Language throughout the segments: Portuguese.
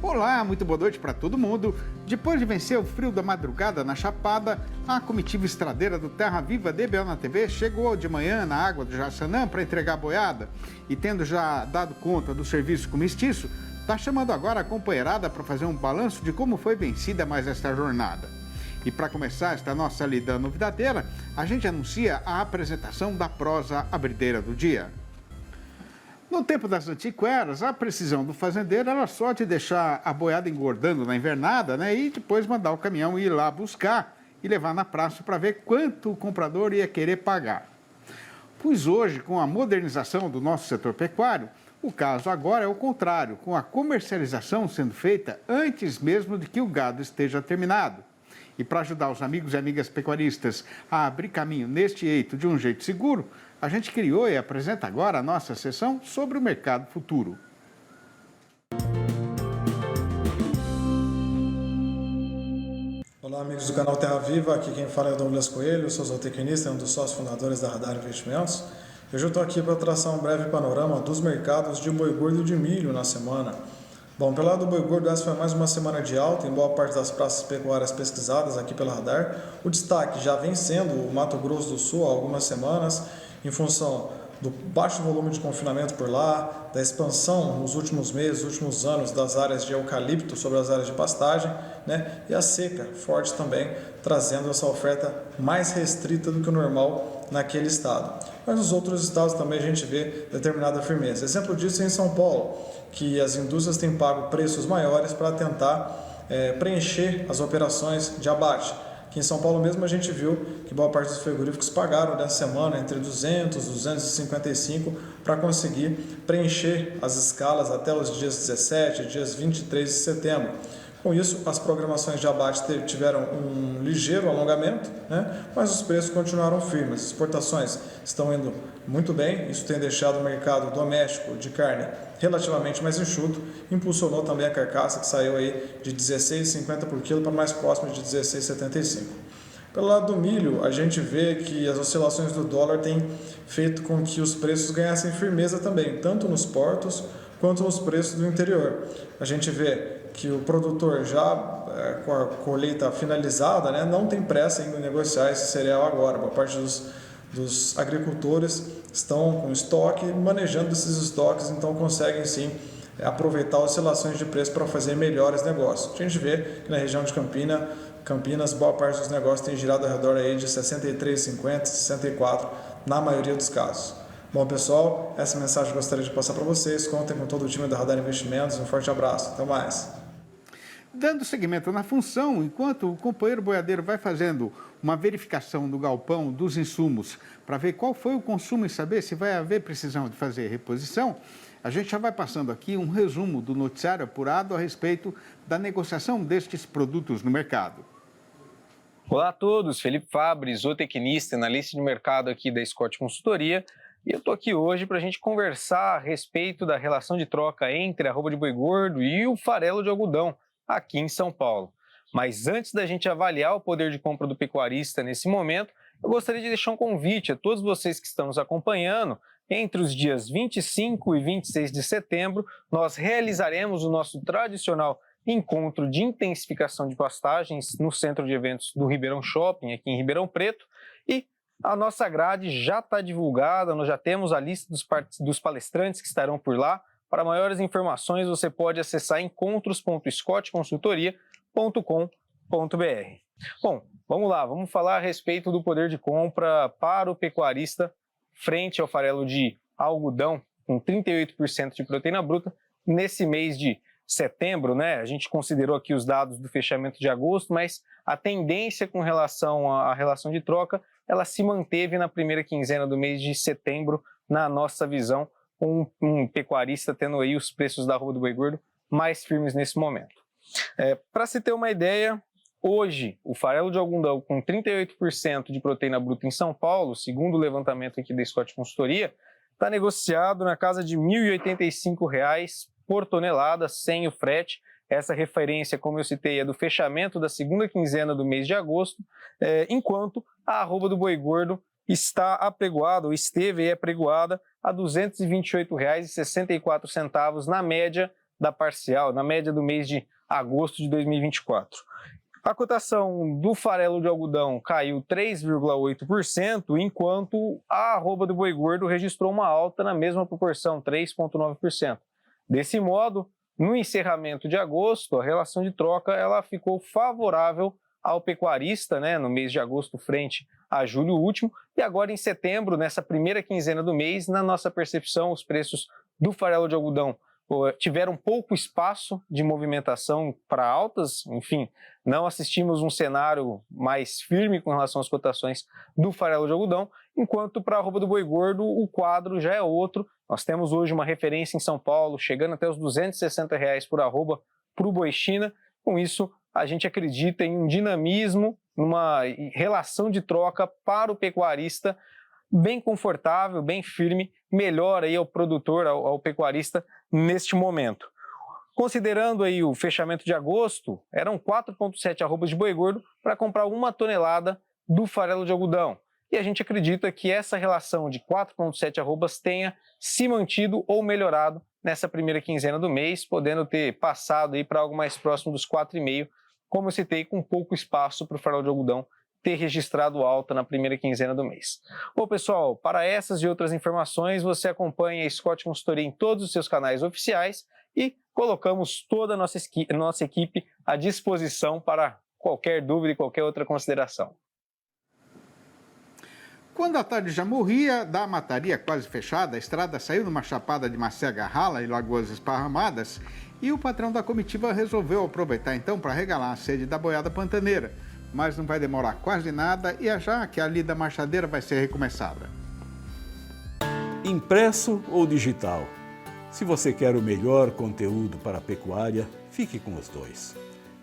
Olá, muito boa noite para todo mundo. Depois de vencer o frio da madrugada na Chapada, a comitiva estradeira do Terra Viva DBO na TV chegou de manhã na água do Jaçanã para entregar a boiada. E tendo já dado conta do serviço com mestiço, está chamando agora a companheirada para fazer um balanço de como foi vencida mais esta jornada. E para começar esta nossa lida novidadeira, a gente anuncia a apresentação da prosa abrideira do dia. No tempo das antiqueras, a precisão do fazendeiro era só de deixar a boiada engordando na invernada, né? E depois mandar o caminhão ir lá buscar e levar na praça para ver quanto o comprador ia querer pagar. Pois hoje, com a modernização do nosso setor pecuário, o caso agora é o contrário, com a comercialização sendo feita antes mesmo de que o gado esteja terminado. E para ajudar os amigos e amigas pecuaristas a abrir caminho neste eito de um jeito seguro, a gente criou e apresenta agora a nossa sessão sobre o mercado futuro. Olá, amigos do canal Terra Viva, aqui quem fala é o Douglas Coelho, sou zootecnista e um dos sócios fundadores da Radar Investimentos. Hoje eu estou aqui para traçar um breve panorama dos mercados de boi gordo e de milho na semana. Bom, pelo lado do boi gordo, essa foi mais uma semana de alta em boa parte das praças pecuárias pesquisadas aqui pela Radar. O destaque já vem sendo o Mato Grosso do Sul há algumas semanas, em função do baixo volume de confinamento por lá, da expansão nos últimos meses, últimos anos das áreas de eucalipto sobre as áreas de pastagem, né? E a seca forte também, trazendo essa oferta mais restrita do que o normal naquele estado. Mas nos outros estados também a gente vê determinada firmeza. Exemplo disso é em São Paulo, que as indústrias têm pago preços maiores para tentar preencher as operações de abate. Aqui em São Paulo mesmo a gente viu que boa parte dos frigoríficos pagaram nessa semana entre 200 e 255 para conseguir preencher as escalas até os dias 17, dias 23 de setembro. Com isso, as programações de abate tiveram um ligeiro alongamento, né? Mas os preços continuaram firmes. As exportações estão indo muito bem, isso tem deixado o mercado doméstico de carne relativamente mais enxuto, impulsionou também a carcaça que saiu aí de 16,50 por quilo para mais próximo de 16,75. Pelo lado do milho, a gente vê que as oscilações do dólar têm feito com que os preços ganhassem firmeza também, tanto nos portos quanto nos preços do interior. A gente vê que o produtor já com a colheita finalizada, né, não tem pressa em negociar esse cereal agora. Boa parte dos agricultores estão com estoque, manejando esses estoques, então conseguem sim aproveitar oscilações de preço para fazer melhores negócios. A gente vê que na região de Campinas, boa parte dos negócios tem girado ao redor aí de 63,50, 64 na maioria dos casos. Bom, pessoal, essa mensagem eu gostaria de passar para vocês. Contem com todo o time da Radar Investimentos. Um forte abraço. Até mais. Dando seguimento na função, enquanto o companheiro boiadeiro vai fazendo uma verificação do galpão dos insumos para ver qual foi o consumo e saber se vai haver precisão de fazer reposição, a gente já vai passando aqui um resumo do noticiário apurado a respeito da negociação destes produtos no mercado. Olá a todos, Felipe Fabre, zootecnista, analista de mercado aqui da Scott Consultoria. E eu estou aqui hoje para a gente conversar a respeito da relação de troca entre a arroba de boi gordo e o farelo de algodão aqui em São Paulo. Mas antes da gente avaliar o poder de compra do pecuarista nesse momento, eu gostaria de deixar um convite a todos vocês que estão nos acompanhando. Entre os dias 25 e 26 de setembro, nós realizaremos o nosso tradicional encontro de intensificação de pastagens no Centro de Eventos do Ribeirão Shopping, aqui em Ribeirão Preto, e a nossa grade já está divulgada, nós já temos a lista dos palestrantes que estarão por lá. Para maiores informações, você pode acessar encontros.scottconsultoria.com.br. Bom, vamos lá, vamos falar a respeito do poder de compra para o pecuarista frente ao farelo de algodão, com 38% de proteína bruta, nesse mês de setembro, né? A gente considerou aqui os dados do fechamento de agosto, mas a tendência com relação à relação de troca, ela se manteve na primeira quinzena do mês de setembro, na nossa visão, com um pecuarista tendo aí os preços da arroba do boi gordo mais firmes nesse momento. Para se ter uma ideia, hoje o farelo de algodão com 38% de proteína bruta em São Paulo, segundo o levantamento aqui da Scott Consultoria, está negociado na casa de R$ 1.085 por tonelada, sem o frete. Essa referência, como eu citei, é do fechamento da segunda quinzena do mês de agosto, enquanto a arroba do boi gordo está apregoada, ou esteve apregoada, a R$ 228,64 na média da parcial, na média do mês de agosto de 2024. A cotação do farelo de algodão caiu 3,8%, enquanto a arroba do boi gordo registrou uma alta na mesma proporção, 3,9%. Desse modo, no encerramento de agosto, a relação de troca ela ficou favorável ao pecuarista, né, no mês de agosto frente a julho último, e agora em setembro, nessa primeira quinzena do mês, na nossa percepção, os preços do farelo de algodão tiveram pouco espaço de movimentação para altas, enfim, não assistimos um cenário mais firme com relação às cotações do farelo de algodão, enquanto para a arroba do boi gordo o quadro já é outro. Nós temos hoje uma referência em São Paulo, chegando até os R$ 260 por arroba para o boi China. Com isso, a gente acredita em um dinamismo, numa relação de troca para o pecuarista bem confortável, bem firme, melhor aí ao produtor, ao pecuarista neste momento. Considerando aí o fechamento de agosto, eram 4,7 arrobas de boi gordo para comprar 1 tonelada do farelo de algodão. E a gente acredita que essa relação de 4,7 arrobas tenha se mantido ou melhorado nessa primeira quinzena do mês, podendo ter passado aí para algo mais próximo dos 4,5, como eu citei, com pouco espaço para o farelo de algodão ter registrado alta na primeira quinzena do mês. Bom, pessoal, para essas e outras informações, você acompanha a Scott Consultoria em todos os seus canais oficiais e colocamos toda a nossa equipe à disposição para qualquer dúvida e qualquer outra consideração. Quando a tarde já morria, da mataria quase fechada, a estrada saiu numa chapada de macega rala e lagoas esparramadas, e o patrão da comitiva resolveu aproveitar então para regalar a sede da boiada pantaneira. Mas não vai demorar quase nada e é já que a lida marchadeira vai ser recomeçada. Impresso ou digital? Se você quer o melhor conteúdo para a pecuária, fique com os dois.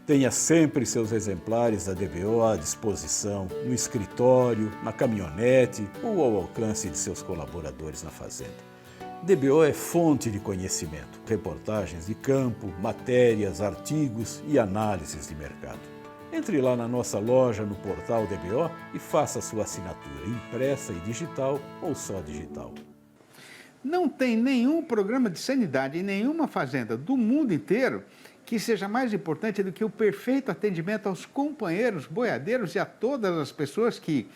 Tenha sempre seus exemplares da DBO à disposição, no escritório, na caminhonete ou ao alcance de seus colaboradores na fazenda. DBO é fonte de conhecimento, reportagens de campo, matérias, artigos e análises de mercado. Entre lá na nossa loja no portal DBO e faça sua assinatura impressa e digital ou só digital. Não tem nenhum programa de sanidade em nenhuma fazenda do mundo inteiro que seja mais importante do que o perfeito atendimento aos companheiros boiadeiros e a todas as pessoas que,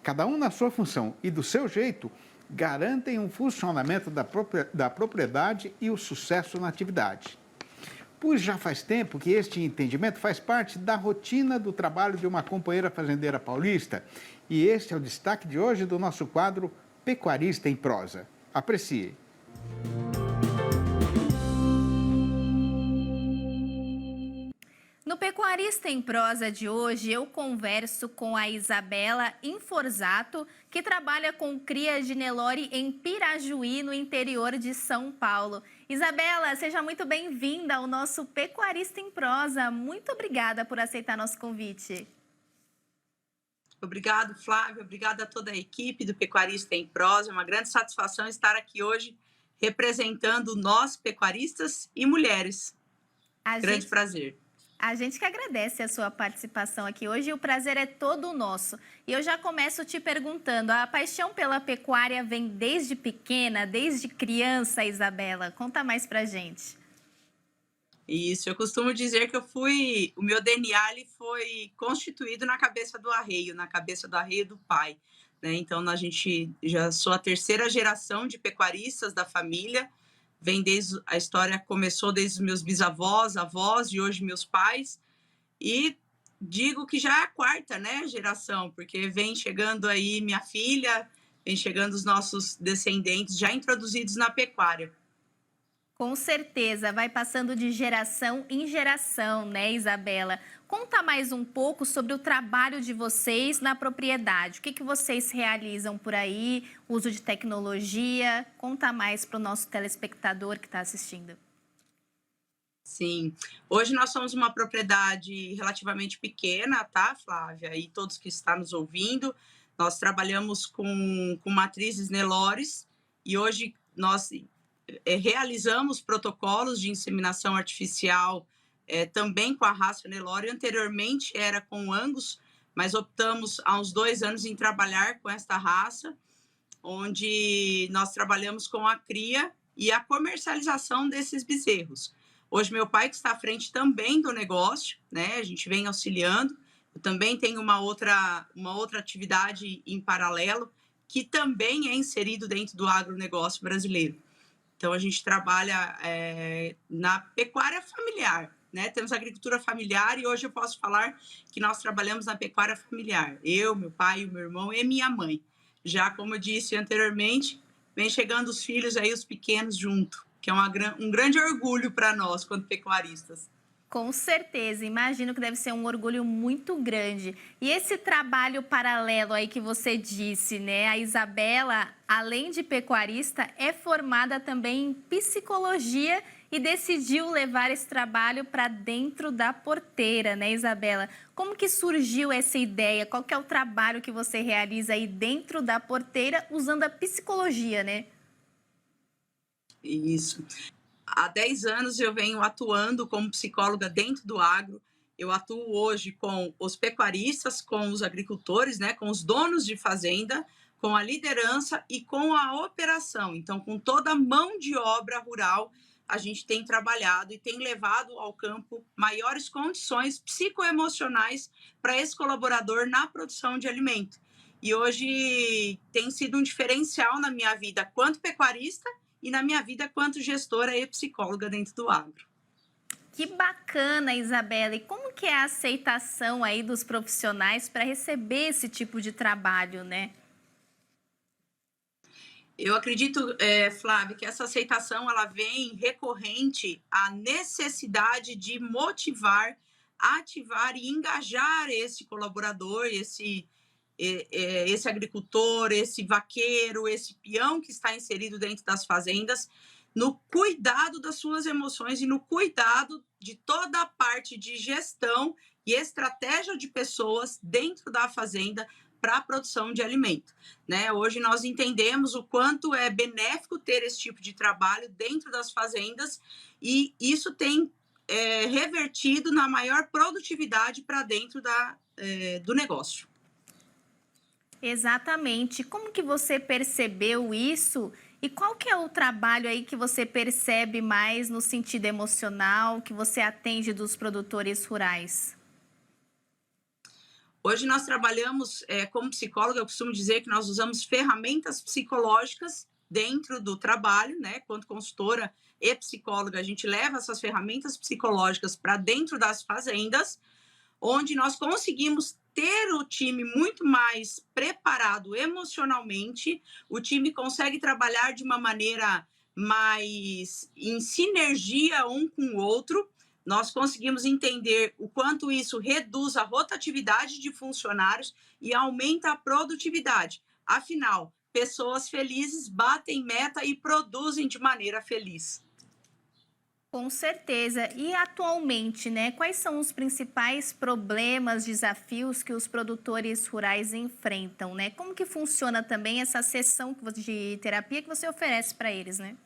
cada um na sua função e do seu jeito, garantem um funcionamento da propriedade e o sucesso na atividade. Pois já faz tempo que este entendimento faz parte da rotina do trabalho de uma companheira fazendeira paulista. E este é o destaque de hoje do nosso quadro Pecuarista em Prosa. Aprecie. No Pecuarista em Prosa de hoje, eu converso com a Isabela Inforzato, que trabalha com cria de Nelore em Pirajuí, no interior de São Paulo. Isabela, seja muito bem-vinda ao nosso Pecuarista em Prosa. Muito obrigada por aceitar nosso convite. Obrigado, Flávia. Obrigada a toda a equipe do Pecuarista em Prosa. É uma grande satisfação estar aqui hoje representando nós, pecuaristas e mulheres. Grande prazer. A gente que agradece a sua participação aqui hoje e o prazer é todo nosso. E eu já começo te perguntando, a paixão pela pecuária vem desde pequena, desde criança, Isabela? Conta mais pra gente. Isso, eu costumo dizer que o meu DNA ele foi constituído na cabeça do arreio do pai, né? Então, já sou a terceira geração de pecuaristas da família. A história começou desde os meus bisavós, avós e hoje meus pais. E digo que já é a quarta, né, geração, porque vem chegando aí minha filha, vem chegando os nossos descendentes já introduzidos na pecuária. Com certeza, vai passando de geração em geração, né, Isabela? Conta mais um pouco sobre o trabalho de vocês na propriedade. O que vocês realizam por aí? Uso de tecnologia? Conta mais para o nosso telespectador que está assistindo. Sim. Hoje nós somos uma propriedade relativamente pequena, tá, Flávia? E todos que estão nos ouvindo, nós trabalhamos com matrizes Nelores e hoje nós realizamos protocolos de inseminação artificial também com a raça Nelore. Anteriormente era com Angus, mas optamos há uns 2 anos em trabalhar com esta raça, onde nós trabalhamos com a cria e a comercialização desses bezerros. Hoje, meu pai que está à frente também do negócio, né? A gente vem auxiliando. Eu também tenho uma outra atividade em paralelo, que também é inserido dentro do agronegócio brasileiro. Então, a gente trabalha na pecuária familiar, né? Temos agricultura familiar e hoje eu posso falar que nós trabalhamos na pecuária familiar. Eu, meu pai, o meu irmão e minha mãe. Já, como eu disse anteriormente, vem chegando os filhos aí, os pequenos junto, que é um grande orgulho para nós, quanto pecuaristas. Com certeza, imagino que deve ser um orgulho muito grande. E esse trabalho paralelo aí que você disse, né? A Isabela, além de pecuarista, é formada também em psicologia e decidiu levar esse trabalho para dentro da porteira, né, Isabela? Como que surgiu essa ideia? Qual que é o trabalho que você realiza aí dentro da porteira usando a psicologia, né? Isso. Há 10 anos eu venho atuando como psicóloga dentro do agro. Eu atuo hoje com os pecuaristas, com os agricultores, né, com os donos de fazenda, com a liderança e com a operação. Então, com toda a mão de obra rural, a gente tem trabalhado e tem levado ao campo maiores condições psicoemocionais para esse colaborador na produção de alimento. E hoje tem sido um diferencial na minha vida quanto pecuarista e na minha vida quanto gestora e psicóloga dentro do agro. Que bacana, Isabela. E como que é a aceitação aí dos profissionais para receber esse tipo de trabalho, né? Eu acredito, Flávia, que essa aceitação ela vem recorrente à necessidade de motivar, ativar e engajar esse colaborador, esse agricultor, esse vaqueiro, esse peão que está inserido dentro das fazendas, no cuidado das suas emoções e no cuidado de toda a parte de gestão e estratégia de pessoas dentro da fazenda para a produção de alimento, né? Hoje nós entendemos o quanto é benéfico ter esse tipo de trabalho dentro das fazendas e isso tem revertido na maior produtividade para dentro do negócio. Exatamente. Como que você percebeu isso? E qual que é o trabalho aí que você percebe mais no sentido emocional, que você atende dos produtores rurais? Hoje nós trabalhamos, como psicóloga, eu costumo dizer que nós usamos ferramentas psicológicas dentro do trabalho, né? Quanto consultora e psicóloga, a gente leva essas ferramentas psicológicas para dentro das fazendas, onde nós conseguimos ter o time muito mais preparado emocionalmente, o time consegue trabalhar de uma maneira mais em sinergia um com o outro, nós conseguimos entender o quanto isso reduz a rotatividade de funcionários e aumenta a produtividade. Afinal, pessoas felizes batem meta e produzem de maneira feliz. Com certeza. E atualmente, né, quais são os principais problemas, desafios que os produtores rurais enfrentam, né? Como que funciona também essa sessão de terapia que você oferece para eles, né?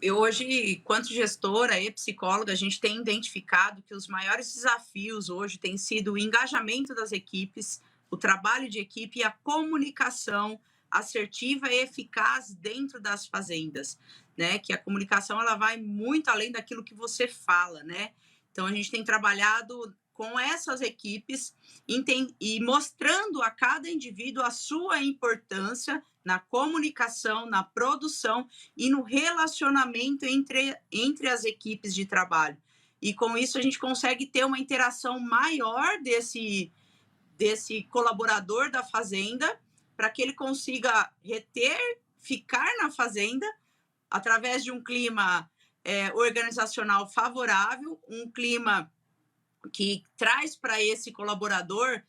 Eu hoje, quanto gestora e psicóloga, a gente tem identificado que os maiores desafios hoje têm sido o engajamento das equipes, o trabalho de equipe e a comunicação assertiva e eficaz dentro das fazendas, né? Que a comunicação ela vai muito além daquilo que você fala, né? Então a gente tem trabalhado com essas equipes e mostrando a cada indivíduo a sua importância na comunicação, na produção e no relacionamento entre as equipes de trabalho. E com isso a gente consegue ter uma interação maior desse colaborador da fazenda para que ele consiga ficar na fazenda através de um clima organizacional favorável, um clima que traz para esse colaborador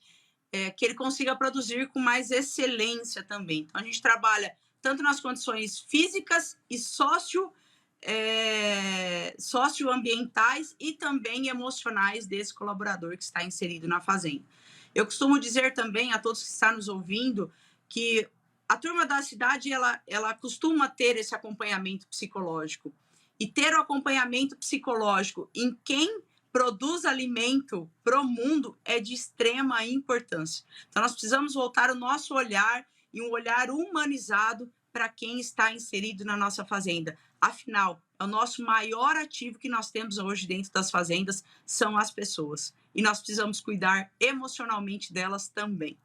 que ele consiga produzir com mais excelência também. Então, a gente trabalha tanto nas condições físicas e socioambientais e também emocionais desse colaborador que está inserido na fazenda. Eu costumo dizer também a todos que estão nos ouvindo que a turma da cidade ela costuma ter esse acompanhamento psicológico. E ter o acompanhamento psicológico em quem produz alimento para o mundo é de extrema importância. Então, nós precisamos voltar o nosso olhar e um olhar humanizado para quem está inserido na nossa fazenda. Afinal, é o nosso maior ativo que nós temos hoje dentro das fazendas, são as pessoas. E nós precisamos cuidar emocionalmente delas também.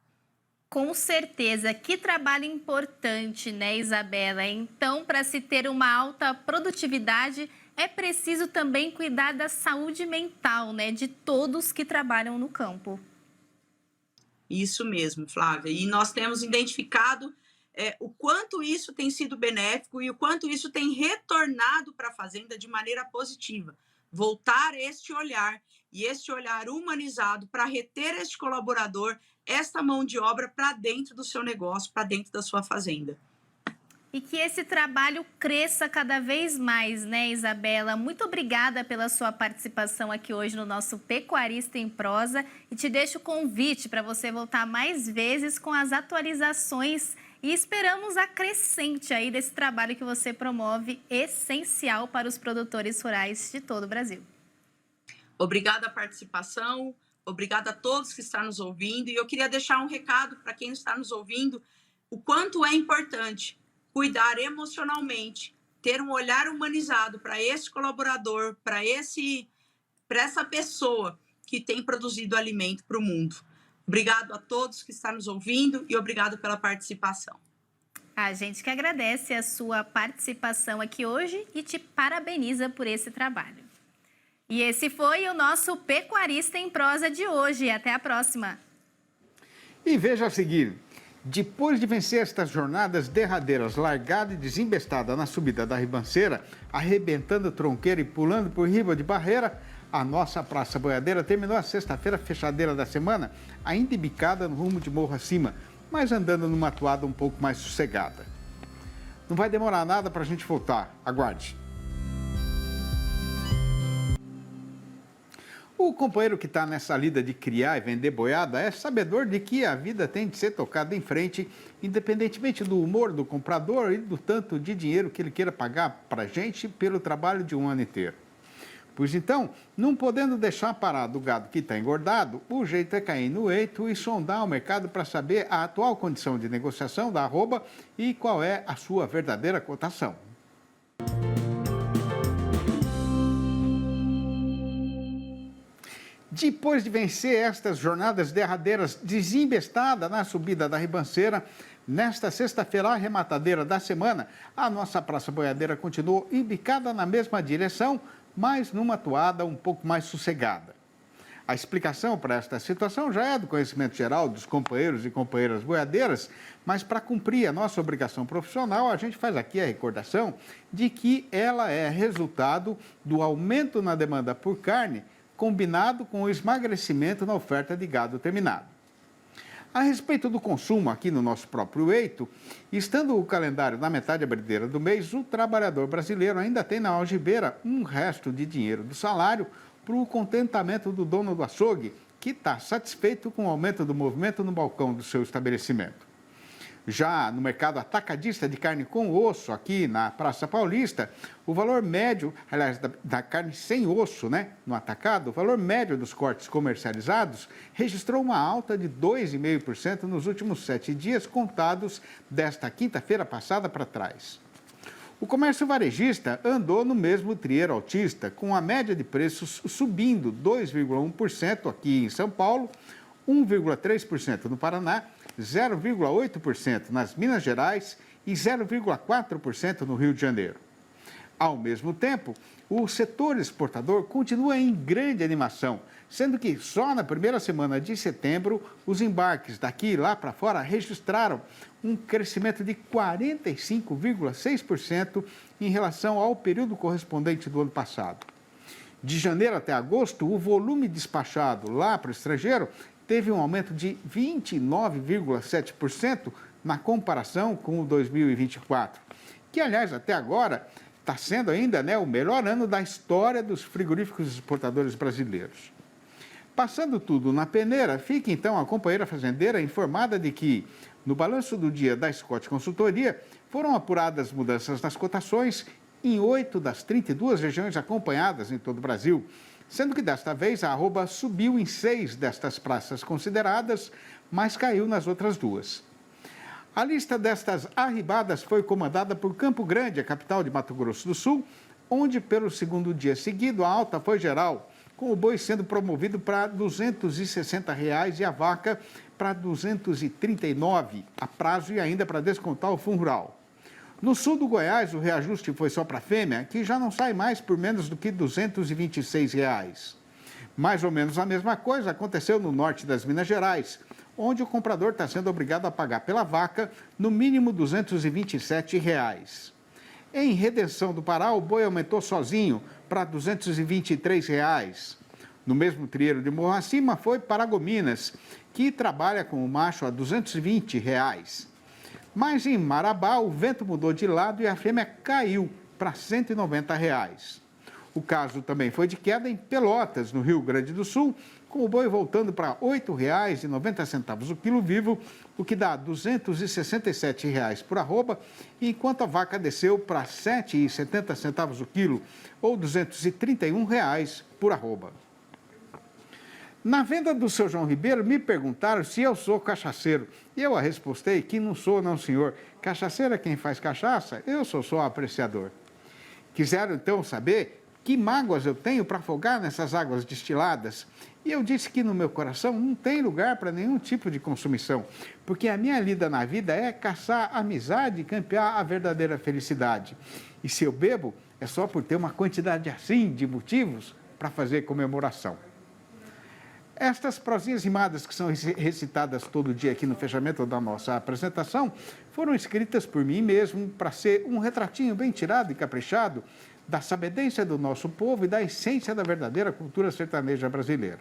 Com certeza, que trabalho importante, né, Isabela? Então, para se ter uma alta produtividade, é preciso também cuidar da saúde mental, né, de todos que trabalham no campo. Isso mesmo, Flávia. E nós temos identificado o quanto isso tem sido benéfico e o quanto isso tem retornado para a fazenda de maneira positiva. Voltar este olhar e este olhar humanizado para reter este colaborador, esta mão de obra para dentro do seu negócio, para dentro da sua fazenda. E que esse trabalho cresça cada vez mais, né, Isabela? Muito obrigada pela sua participação aqui hoje no nosso Pecuarista em Prosa e te deixo o convite para você voltar mais vezes com as atualizações e esperamos a crescente aí desse trabalho que você promove, essencial para os produtores rurais de todo o Brasil. Obrigada a participação, obrigada a todos que estão nos ouvindo e eu queria deixar um recado para quem está nos ouvindo, o quanto é importante cuidar emocionalmente, ter um olhar humanizado para esse colaborador, para essa pessoa que tem produzido alimento para o mundo. Obrigado a todos que estão nos ouvindo e obrigado pela participação. A gente que agradece a sua participação aqui hoje e te parabeniza por esse trabalho. E esse foi o nosso Pecuarista em Prosa de hoje. Até a próxima. E veja a seguir. Depois de vencer estas jornadas derradeiras, largada e desembestada na subida da ribanceira, arrebentando tronqueira e pulando por riba de barreira, a nossa Praça Boiadeira terminou a sexta-feira fechadeira da semana, ainda embicada no rumo de morro acima, mas andando numa toada um pouco mais sossegada. Não vai demorar nada para a gente voltar, aguarde. O companheiro que está nessa lida de criar e vender boiada é sabedor de que a vida tem de ser tocada em frente, independentemente do humor do comprador e do tanto de dinheiro que ele queira pagar para a gente pelo trabalho de um ano inteiro. Pois então, não podendo deixar parado o gado que está engordado, o jeito é cair no eito e sondar o mercado para saber a atual condição de negociação da arroba e qual é a sua verdadeira cotação. Depois de vencer estas jornadas derradeiras desembestada na subida da ribanceira, nesta sexta-feira arrematadeira da semana, a nossa Praça Boiadeira continuou embicada na mesma direção, mas numa toada um pouco mais sossegada. A explicação para esta situação já é do conhecimento geral dos companheiros e companheiras boiadeiras, mas para cumprir a nossa obrigação profissional, a gente faz aqui a recordação de que ela é resultado do aumento na demanda por carne, combinado com o esmagrecimento na oferta de gado terminado. A respeito do consumo aqui no nosso próprio eito, estando o calendário na metade abrideira do mês, o trabalhador brasileiro ainda tem na algibeira um resto de dinheiro do salário para o contentamento do dono do açougue, que está satisfeito com o aumento do movimento no balcão do seu estabelecimento. Já no mercado atacadista de carne com osso, aqui na Praça Paulista, o valor médio, aliás, da carne sem osso, né, no atacado, o valor médio dos cortes comercializados registrou uma alta de 2,5% nos últimos 7 dias, contados desta quinta-feira passada para trás. O comércio varejista andou no mesmo trieiro altista, com a média de preços subindo 2,1% aqui em São Paulo, 1,3% no Paraná, 0,8% nas Minas Gerais e 0,4% no Rio de Janeiro. Ao mesmo tempo, o setor exportador continua em grande animação, sendo que só na primeira semana de setembro, os embarques daqui e lá para fora registraram um crescimento de 45,6% em relação ao período correspondente do ano passado. De janeiro até agosto, o volume despachado lá para o estrangeiro teve um aumento de 29,7% na comparação com o 2024, que, aliás, até agora está sendo ainda, né, o melhor ano da história dos frigoríficos exportadores brasileiros. Passando tudo na peneira, fica então a companheira fazendeira informada de que, no balanço do dia da Scott Consultoria, foram apuradas mudanças nas cotações em 8 das 32 regiões acompanhadas em todo o Brasil, sendo que desta vez a arroba subiu em 6 destas praças consideradas, mas caiu nas outras 2. A lista destas arribadas foi comandada por Campo Grande, a capital de Mato Grosso do Sul, onde pelo segundo dia seguido a alta foi geral, com o boi sendo promovido para R$ 260 reais e a vaca para R$ 239 a prazo e ainda para descontar o fundo rural. No sul do Goiás, o reajuste foi só para a fêmea, que já não sai mais por menos do que R$ 226 reais. Mais ou menos a mesma coisa aconteceu no norte das Minas Gerais, onde o comprador está sendo obrigado a pagar pela vaca no mínimo R$ 227 reais. Em Redenção do Pará, o boi aumentou sozinho para R$ 223 reais. No mesmo trieiro de Morro Acima foi Paragominas, que trabalha com o macho a R$ 220 reais. Mas em Marabá, o vento mudou de lado e a fêmea caiu para R$ 190 reais. O caso também foi de queda em Pelotas, no Rio Grande do Sul, com o boi voltando para R$ 8,90 o quilo vivo, o que dá R$ 267 reais por arroba, enquanto a vaca desceu para R$ 7,70 o quilo, ou R$ 231 reais por arroba. Na venda do seu João Ribeiro, me perguntaram se eu sou cachaceiro. E eu respostei que não sou, não, senhor. Cachaceiro é quem faz cachaça, eu sou só apreciador. Quiseram, então, saber que mágoas eu tenho para afogar nessas águas destiladas. E eu disse que no meu coração não tem lugar para nenhum tipo de consumição, porque a minha lida na vida é caçar amizade e campear a verdadeira felicidade. E se eu bebo, é só por ter uma quantidade assim de motivos para fazer comemoração. Estas prosinhas rimadas que são recitadas todo dia aqui no fechamento da nossa apresentação foram escritas por mim mesmo para ser um retratinho bem tirado e caprichado da sabedência do nosso povo e da essência da verdadeira cultura sertaneja brasileira.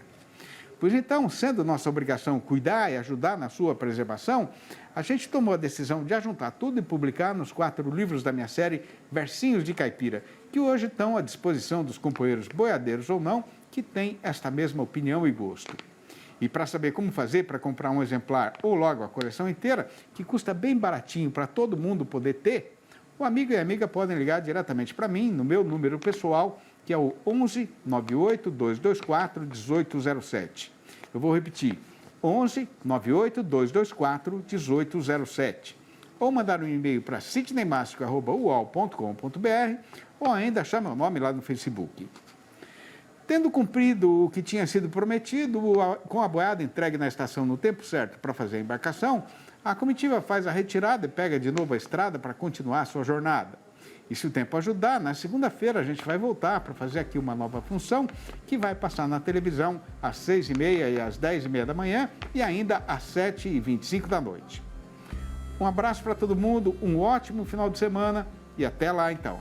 Pois então, sendo nossa obrigação cuidar e ajudar na sua preservação, a gente tomou a decisão de ajuntar tudo e publicar nos 4 livros da minha série Versinhos de Caipira, que hoje estão à disposição dos companheiros boiadeiros ou não, que têm esta mesma opinião e gosto. E para saber como fazer para comprar um exemplar ou logo a coleção inteira, que custa bem baratinho para todo mundo poder ter, o amigo e a amiga podem ligar diretamente para mim, no meu número pessoal, que é o 11 98 224 1807. Eu vou repetir, 11 98 224 1807. Ou mandar um e-mail para sidneymasco@uol.com.br ou ainda achar meu nome lá no Facebook. Tendo cumprido o que tinha sido prometido, com a boiada entregue na estação no tempo certo para fazer a embarcação, a comitiva faz a retirada e pega de novo a estrada para continuar a sua jornada. E se o tempo ajudar, na segunda-feira a gente vai voltar para fazer aqui uma nova função que vai passar na televisão às 6h30 e às 10h30 da manhã e ainda às 7h25 da noite. Um abraço para todo mundo, um ótimo final de semana e até lá então.